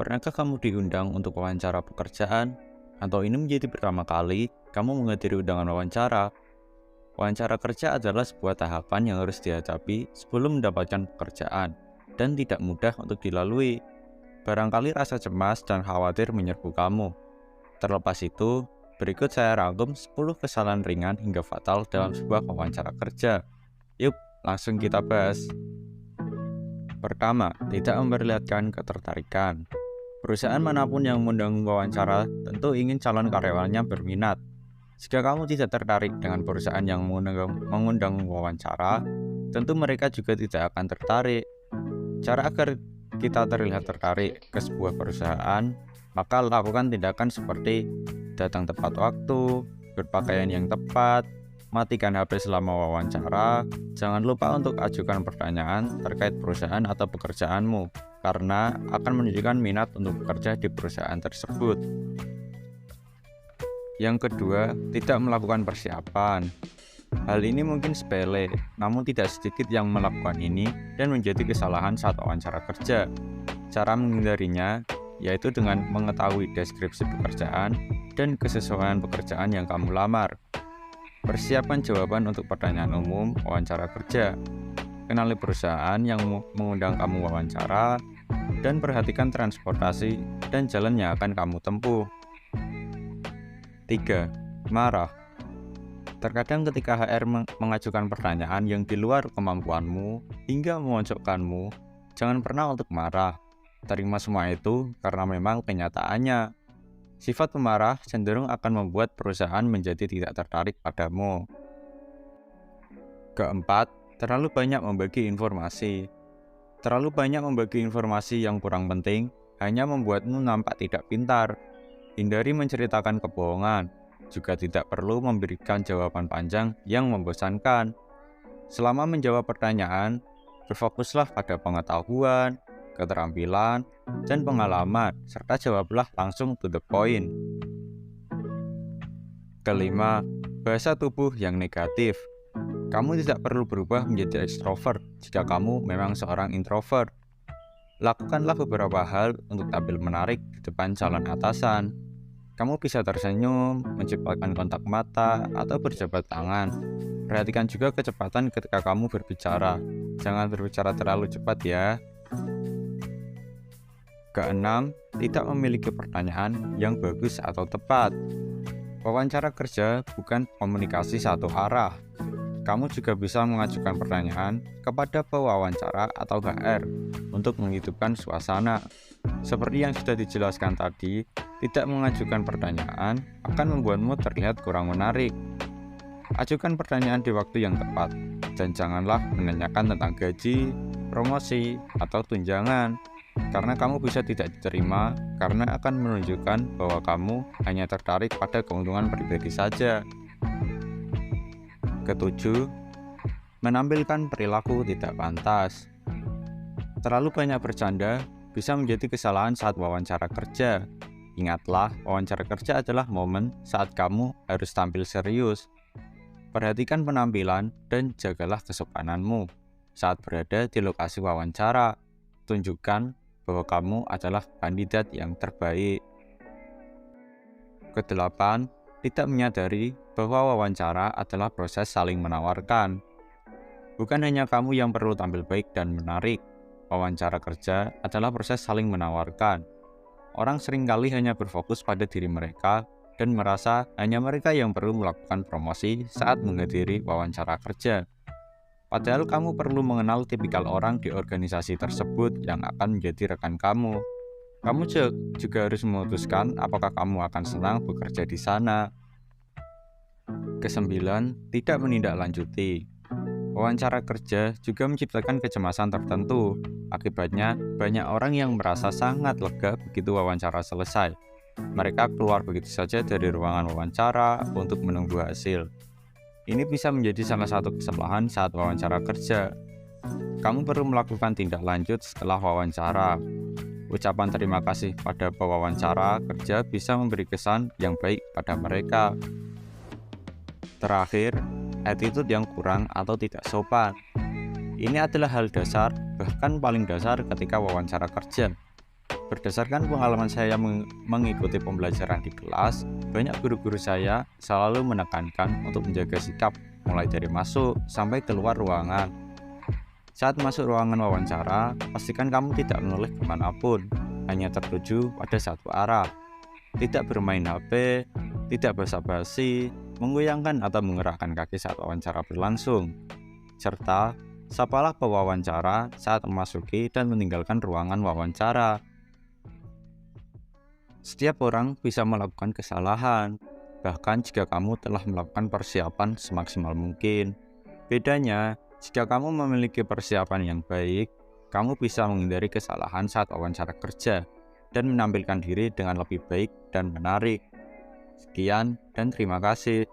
Pernahkah kamu diundang untuk wawancara pekerjaan? Atau ini menjadi pertama kali kamu menghadiri undangan wawancara? Wawancara kerja adalah sebuah tahapan yang harus dihadapi sebelum mendapatkan pekerjaan dan tidak mudah untuk dilalui. Barangkali rasa cemas dan khawatir menyerbu kamu. Terlepas itu, berikut saya rangkum 10 kesalahan ringan hingga fatal dalam sebuah wawancara kerja. Yuk, langsung kita bahas. Pertama, tidak memperlihatkan ketertarikan. Perusahaan manapun yang mengundang wawancara tentu ingin calon karyawannya berminat. Jika kamu tidak tertarik dengan perusahaan yang mengundang wawancara, tentu mereka juga tidak akan tertarik. Cara agar kita terlihat tertarik ke sebuah perusahaan, maka lakukan tindakan seperti datang tepat waktu, berpakaian yang tepat, matikan HP selama wawancara. Jangan lupa untuk ajukan pertanyaan terkait perusahaan atau pekerjaanmu, karena akan menunjukkan minat untuk bekerja di perusahaan tersebut. Yang kedua, tidak melakukan persiapan. Hal ini mungkin sepele, namun tidak sedikit yang melakukan ini dan menjadi kesalahan saat wawancara kerja. Cara menghindarinya yaitu dengan mengetahui deskripsi pekerjaan dan kesesuaian pekerjaan yang kamu lamar. Persiapkan jawaban untuk pertanyaan umum wawancara kerja. Kenali perusahaan yang mengundang kamu wawancara, dan perhatikan transportasi dan jalan yang akan kamu tempuh. 3. Marah. Terkadang ketika HR mengajukan pertanyaan yang di luar kemampuanmu hingga memojokkanmu, jangan pernah untuk marah. Terima semua itu karena memang kenyataannya. Sifat pemarah cenderung akan membuat perusahaan menjadi tidak tertarik padamu. Keempat, terlalu banyak membagi informasi. Terlalu banyak membagi informasi yang kurang penting hanya membuatmu nampak tidak pintar. Hindari menceritakan kebohongan. Juga tidak perlu memberikan jawaban panjang yang membosankan. Selama menjawab pertanyaan, berfokuslah pada pengetahuan, keterampilan, dan pengalaman, serta jawablah langsung to the point. Kelima, bahasa tubuh yang negatif. Kamu tidak perlu berubah menjadi ekstrovert jika kamu memang seorang introvert. Lakukanlah beberapa hal untuk tampil menarik di depan calon atasan. Kamu bisa tersenyum, menciptakan kontak mata, atau berjabat tangan. Perhatikan juga kecepatan ketika kamu berbicara. Jangan berbicara terlalu cepat ya. Keenam, tidak memiliki pertanyaan yang bagus atau tepat. Wawancara kerja bukan komunikasi satu arah. Kamu juga bisa mengajukan pertanyaan kepada pewawancara atau HR untuk menghidupkan suasana. Seperti yang sudah dijelaskan tadi, tidak mengajukan pertanyaan akan membuatmu terlihat kurang menarik. Ajukan pertanyaan di waktu yang tepat, dan janganlah menanyakan tentang gaji, promosi, atau tunjangan, karena kamu bisa tidak diterima karena akan menunjukkan bahwa kamu hanya tertarik pada keuntungan pribadi saja. Ketujuh, menampilkan perilaku tidak pantas. Terlalu banyak bercanda bisa menjadi kesalahan saat wawancara kerja. Ingatlah, wawancara kerja adalah momen saat kamu harus tampil serius. Perhatikan penampilan dan jagalah kesopananmu saat berada di lokasi wawancara. Tunjukkan bahwa kamu adalah kandidat yang terbaik. Kedelapan, tidak menyadari bahwa wawancara adalah proses saling menawarkan. Bukan hanya kamu yang perlu tampil baik dan menarik. Wawancara kerja adalah proses saling menawarkan. Orang seringkali hanya berfokus pada diri mereka dan merasa hanya mereka yang perlu melakukan promosi saat menghadiri wawancara kerja. Padahal kamu perlu mengenal tipikal orang di organisasi tersebut yang akan menjadi rekan kamu. Kamu juga harus memutuskan apakah kamu akan senang bekerja di sana. Kesembilan, tidak menindaklanjuti. Wawancara kerja juga menciptakan kecemasan tertentu. Akibatnya, banyak orang yang merasa sangat lega begitu wawancara selesai. Mereka keluar begitu saja dari ruangan wawancara untuk menunggu hasil. Ini bisa menjadi salah satu kesalahan saat wawancara kerja. Kamu perlu melakukan tindak lanjut setelah wawancara. Ucapan terima kasih pada pewawancara kerja bisa memberi kesan yang baik pada mereka. Terakhir, attitude yang kurang atau tidak sopan. Ini adalah hal dasar, bahkan paling dasar ketika wawancara kerja. Berdasarkan pengalaman saya mengikuti pembelajaran di kelas, banyak guru-guru saya selalu menekankan untuk menjaga sikap mulai dari masuk sampai keluar ruangan. Saat masuk ruangan wawancara, pastikan kamu tidak menoleh kemanapun, hanya tertuju pada satu arah. Tidak bermain HP, tidak basa-basi, menggoyangkan atau menggerakkan kaki saat wawancara berlangsung. Serta, sapalah pewawancara saat memasuki dan meninggalkan ruangan wawancara. Setiap orang bisa melakukan kesalahan, bahkan jika kamu telah melakukan persiapan semaksimal mungkin. Bedanya, jika kamu memiliki persiapan yang baik, kamu bisa menghindari kesalahan saat wawancara kerja dan menampilkan diri dengan lebih baik dan menarik. Sekian dan terima kasih.